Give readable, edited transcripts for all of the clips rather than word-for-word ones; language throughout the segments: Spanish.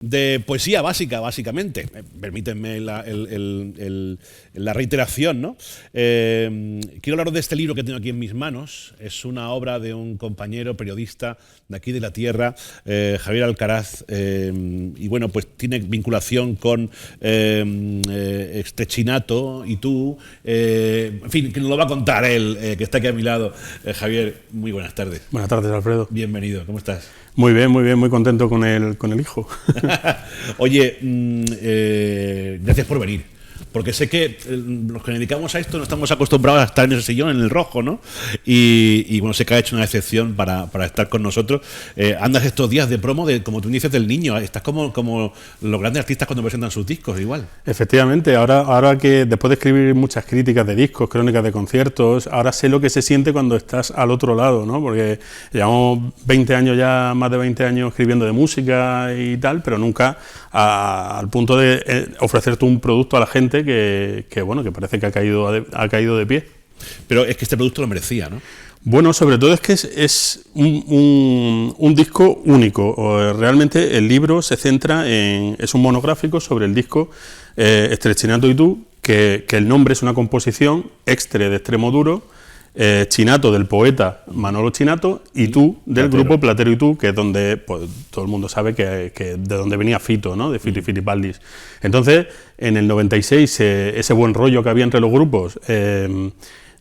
de poesía básica, básicamente. Permítanme la reiteración, ¿no? Quiero hablaros de este libro que tengo aquí en mis manos. Es una obra de un compañero periodista de aquí de la tierra, Javier Alcaraz, y bueno, pues tiene vinculación con Stretchinato y tú, en fin, que nos lo va a contar él, que está aquí a mi lado. Javier, muy buenas tardes. Buenas tardes, Alfredo. Bienvenido, ¿cómo estás? Muy bien, muy contento con el hijo. Oye, gracias por venir. Porque sé que los que nos dedicamos a esto no estamos acostumbrados a estar en ese sillón, en el rojo, ¿no? Y bueno, sé que ha hecho una excepción para estar con nosotros. Andas estos días de promo, como tú dices, del niño. Estás como los grandes artistas cuando presentan sus discos, igual. Efectivamente, ahora que después de escribir muchas críticas de discos, crónicas de conciertos, ahora sé lo que se siente cuando estás al otro lado, ¿no? Porque llevamos 20 años ya, más de 20 años escribiendo de música y tal, pero nunca al punto de ofrecerte un producto a la gente que parece que ha caído de pie. Pero es que este producto lo merecía, ¿no? Bueno, sobre todo es que es un disco único. Realmente el libro se centra es un monográfico sobre el disco Stretchinato y tú, que el nombre es una composición extre de Extremoduro, Chinato del poeta Manolo Chinato y tú del grupo Platero y tú, que es donde pues, todo el mundo sabe que de donde venía Fito, ¿no? De Fito y Fitipaldis. Entonces, en el 96, ese buen rollo que había entre los grupos,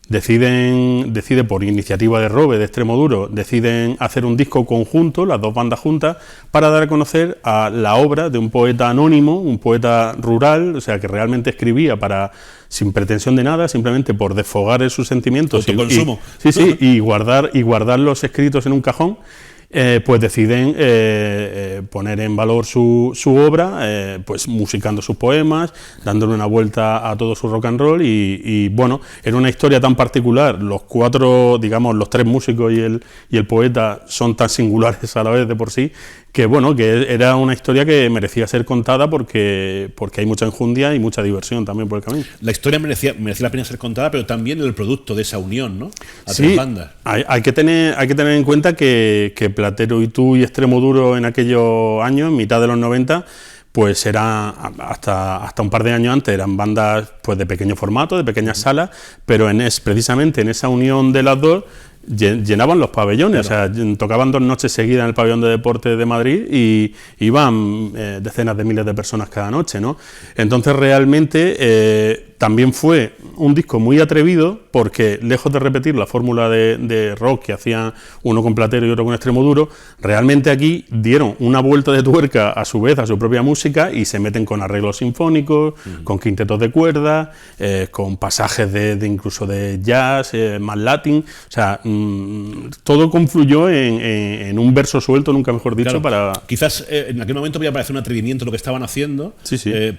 decide por iniciativa de Robe, de Extremoduro, deciden hacer un disco conjunto, las dos bandas juntas, para dar a conocer a la obra de un poeta anónimo, un poeta rural, o sea, que realmente escribía sin pretensión de nada, simplemente por desfogar sus sentimientos y guardar los escritos en un cajón. Pues deciden poner en valor su obra, pues musicando sus poemas, dándole una vuelta a todo su rock and roll y bueno, en una historia tan particular, los tres músicos y el poeta son tan singulares a la vez de por sí, que bueno, que era una historia que merecía ser contada porque hay mucha enjundia y mucha diversión también por el camino. La historia merecía la pena ser contada, pero también el producto de esa unión, ¿no? A tres bandas. Hay que tener en cuenta que Platero y tú y Extremoduro en aquellos años, en mitad de los 90, pues era hasta un par de años antes eran bandas pues de pequeño formato, de pequeñas salas, pero precisamente en esa unión de las dos llenaban los pabellones, claro. O sea, tocaban 2 noches seguidas en el pabellón de deportes de Madrid y iban decenas de miles de personas cada noche, ¿no? Entonces realmente también fue un disco muy atrevido porque lejos de repetir la fórmula de rock que hacían uno con Platero y otro con Extremoduro, realmente aquí dieron una vuelta de tuerca a su vez a su propia música y se meten con arreglos sinfónicos, con quintetos de cuerdas, con pasajes incluso de jazz, más latín, o sea, todo confluyó en un verso suelto, nunca mejor dicho, claro, quizás en aquel momento podía parecer un atrevimiento lo que estaban haciendo,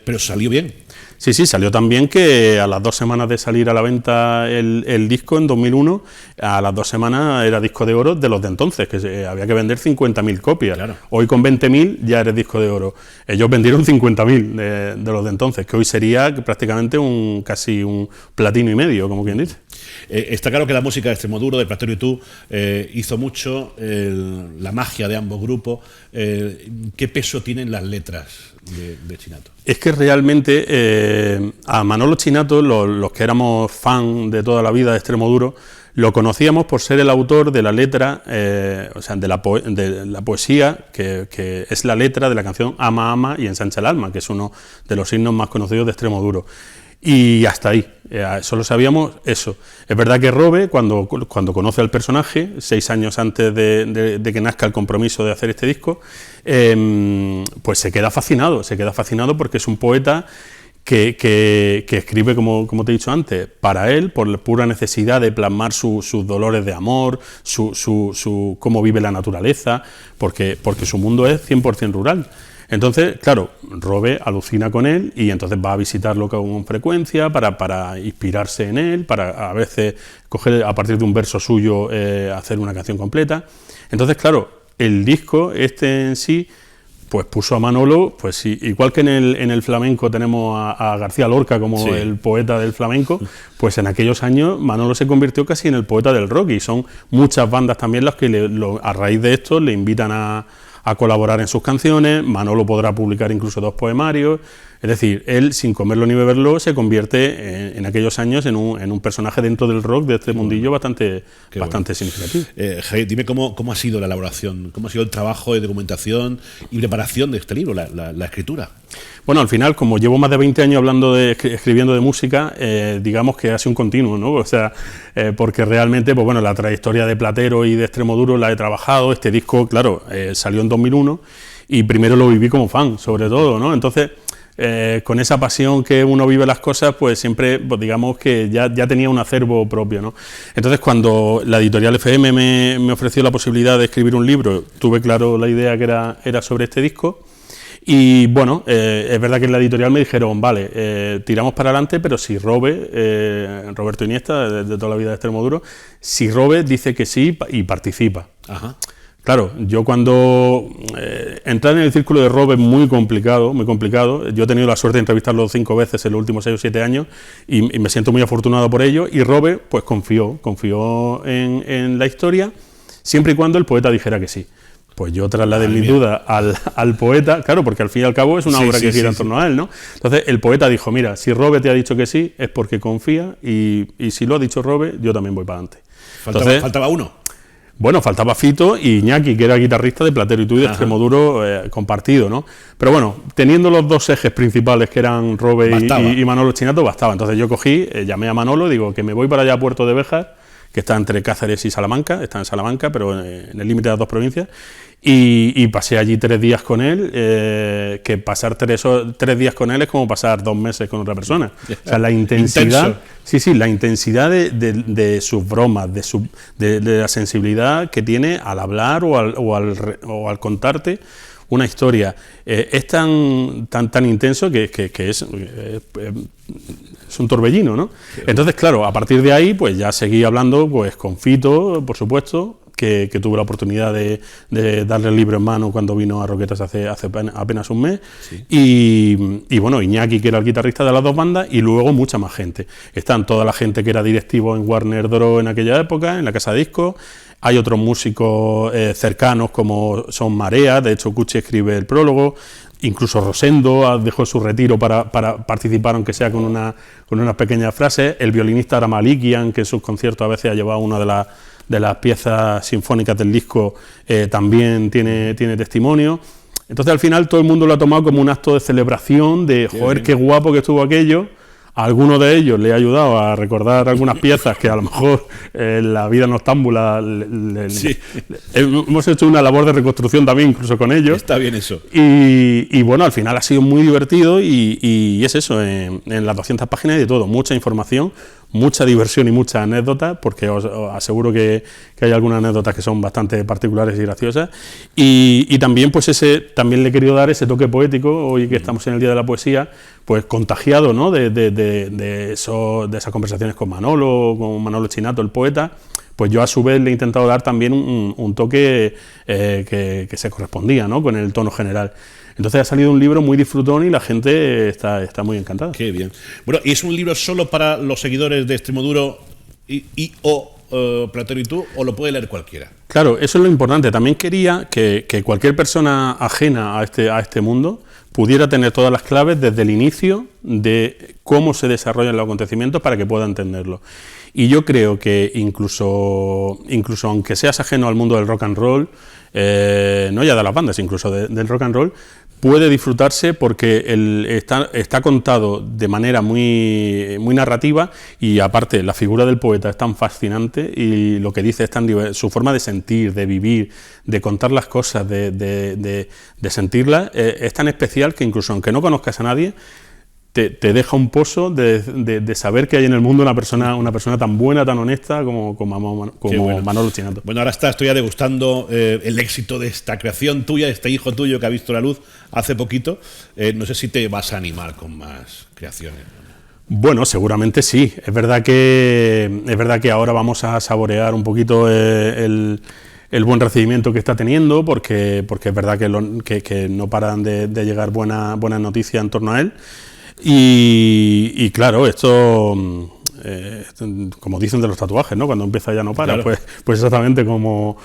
pero salió bien. Sí, salió tan bien que a las 2 semanas de salir a la venta el disco en 2001, a las 2 semanas era disco de oro de los de entonces, que había que vender 50.000 copias. Claro. Hoy con 20.000 ya eres disco de oro. Ellos vendieron 50.000 de los de entonces, que hoy sería prácticamente casi un platino y medio, como quien dice. Está claro que la música de Extremoduro, de Platero y tú, hizo mucho la magia de ambos grupos. ¿Qué peso tienen las letras de Chinato? Es que realmente a Manolo Chinato, los que éramos fan de toda la vida de Extremoduro, lo conocíamos por ser el autor de la letra, o sea, de la poesía, que es la letra de la canción Ama, Ama y Ensancha el Alma, que es uno de los himnos más conocidos de Extremoduro. Y hasta ahí, solo sabíamos eso. Es verdad que Robe, cuando conoce al personaje, 6 años antes de que nazca el compromiso de hacer este disco, pues se queda fascinado porque es un poeta que escribe, como te he dicho antes, para él, por la pura necesidad de plasmar sus dolores de amor, cómo vive la naturaleza, porque su mundo es 100% rural. Entonces, claro, Robe alucina con él y entonces va a visitarlo con frecuencia para inspirarse en él, para a veces coger a partir de un verso suyo hacer una canción completa. Entonces, claro, el disco en sí pues puso a Manolo, pues igual que en el flamenco tenemos a García Lorca como el poeta del flamenco, pues en aquellos años Manolo se convirtió casi en el poeta del rock y son muchas bandas también las que a raíz de esto le invitan a a colaborar en sus canciones, Manolo podrá publicar incluso 2 poemarios. Es decir, él, sin comerlo ni beberlo, se convierte en aquellos años en un personaje dentro del rock de este mundillo bastante significativo. Javier, dime cómo ha sido la elaboración, cómo ha sido el trabajo de documentación y preparación de este libro, la escritura. Bueno, al final, como llevo más de 20 años escribiendo de música, digamos que ha sido un continuo, ¿no? O sea, porque realmente, pues bueno, la trayectoria de Platero y de Extremoduro la he trabajado. Este disco, claro, salió en 2001 y primero lo viví como fan, sobre todo, ¿no? Entonces, con esa pasión que uno vive las cosas, pues siempre, pues digamos que ya tenía un acervo propio, ¿no? Entonces, cuando la editorial FM me ofreció la posibilidad de escribir un libro, tuve claro la idea que era sobre este disco. Y bueno, es verdad que en la editorial me dijeron, vale, tiramos para adelante, pero si Roberto Iniesta, de toda la vida de Extremoduro, si Robe dice que sí y participa. Ajá. Claro, yo cuando entrar en el círculo de Robe es muy complicado, yo he tenido la suerte de entrevistarlo 5 veces en los últimos 6 o 7 años y me siento muy afortunado por ello, y Robe pues confió en la historia, siempre y cuando el poeta dijera que sí. Pues yo trasladé mis dudas al poeta, claro, porque al fin y al cabo es una obra que gira en torno a él, ¿no? Entonces el poeta dijo, mira, si Robe te ha dicho que sí, es porque confía, y si lo ha dicho Robe, yo también voy para adelante. Faltaba uno. Bueno, faltaba Fito y Iñaki, que era guitarrista de Platero y tú y de Extremoduro compartido, ¿no? Pero bueno, teniendo los 2 ejes principales, que eran Robe y Manolo Chinato, bastaba. Entonces yo cogí, llamé a Manolo, digo que me voy para allá a Puerto de Béjar, que está entre Cáceres y Salamanca, está en Salamanca, pero en el límite de las 2 provincias, y pasé allí 3 días con él, que pasar 3 días con él es como pasar 2 meses con otra persona. O sea, la intensidad, la intensidad de sus bromas, de la sensibilidad que tiene al hablar o al contarte una historia, es tan intenso que es un torbellino, ¿no? Entonces, claro, a partir de ahí, pues ya seguí hablando pues con Fito, por supuesto, que tuve la oportunidad de darle el libro en mano cuando vino a Roquetas hace apenas un mes, y bueno, Iñaki, que era el guitarrista de las 2 bandas, y luego mucha más gente. Están toda la gente que era directivo en Warner Bros. En aquella época, en la casa de discos. Hay otros músicos cercanos como son Marea, de hecho Cuchi escribe el prólogo, incluso Rosendo dejó su retiro para participar, aunque sea con unas pequeñas frases. El violinista Aramalikian, que en sus conciertos a veces ha llevado una de las piezas sinfónicas del disco, también tiene testimonio. Entonces al final todo el mundo lo ha tomado como un acto de celebración, de joder, qué guapo que estuvo aquello. A alguno de ellos le ha ayudado a recordar algunas piezas que a lo mejor la vida noctámbula hemos hecho una labor de reconstrucción también incluso con ellos. Está bien eso. Y bueno, al final ha sido muy divertido y es eso, en las 200 páginas hay de todo, mucha información, mucha diversión y muchas anécdotas, porque os aseguro que hay algunas anécdotas que son bastante particulares y graciosas, y también pues también le he querido dar ese toque poético, hoy que estamos en el Día de la Poesía, pues contagiado, ¿no? de esas conversaciones con Manolo Chinato, el poeta. Pues yo a su vez le he intentado dar también un toque que se correspondía, ¿no? Con el tono general. Entonces ha salido un libro muy disfrutón y la gente está muy encantada. Qué bien. Bueno, ¿y es un libro solo para los seguidores de Extremoduro o Platero y tú, o lo puede leer cualquiera? Claro, eso es lo importante. También quería que cualquier persona ajena a este mundo pudiera tener todas las claves desde el inicio de cómo se desarrollan los acontecimientos para que pueda entenderlo. Y yo creo que incluso aunque seas ajeno al mundo del rock and roll, no ya de las bandas, incluso del rock and roll, puede disfrutarse porque está contado de manera muy, muy narrativa, y aparte la figura del poeta es tan fascinante y lo que dice es tan diverso, su forma de sentir, de vivir, de contar las cosas, de sentirlas, es tan especial que incluso aunque no conozcas a nadie, te deja un pozo de saber que hay en el mundo una persona tan buena, tan honesta como bueno. Manolo Chinato. Bueno, ahora estoy ya degustando el éxito de esta creación tuya, de este hijo tuyo que ha visto la luz hace poquito. No sé si te vas a animar con más creaciones. Bueno, seguramente sí. Es verdad que ahora vamos a saborear un poquito el buen recibimiento que está teniendo, porque es verdad que no paran de llegar buenas noticias en torno a él. Y claro, esto como dicen de los tatuajes, ¿no? Cuando empieza ya no para. Claro. Pues exactamente como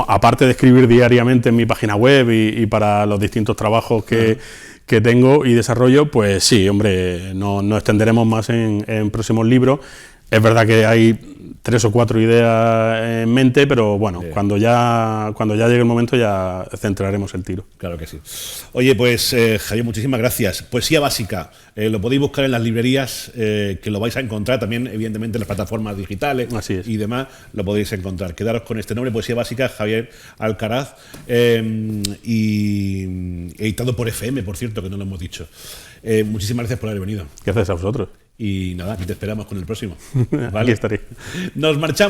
aparte de escribir diariamente en mi página web y para los distintos trabajos que tengo y desarrollo, pues sí, hombre, nos extenderemos más en próximos libros. Es verdad que hay 3 o 4 ideas en mente, pero bueno, cuando ya llegue el momento ya centraremos el tiro. Claro que sí. Oye, pues Javier, muchísimas gracias. Poesía básica, lo podéis buscar en las librerías, que lo vais a encontrar también, evidentemente, en las plataformas digitales. Así es. Y demás, lo podéis encontrar. Quedaros con este nombre, Poesía básica, Javier Alcaraz, y editado por FM, por cierto, que no lo hemos dicho. Muchísimas gracias por haber venido. Gracias a vosotros. Y nada, aquí te esperamos con el próximo. ¿Vale? Aquí estaré. Nos marchamos.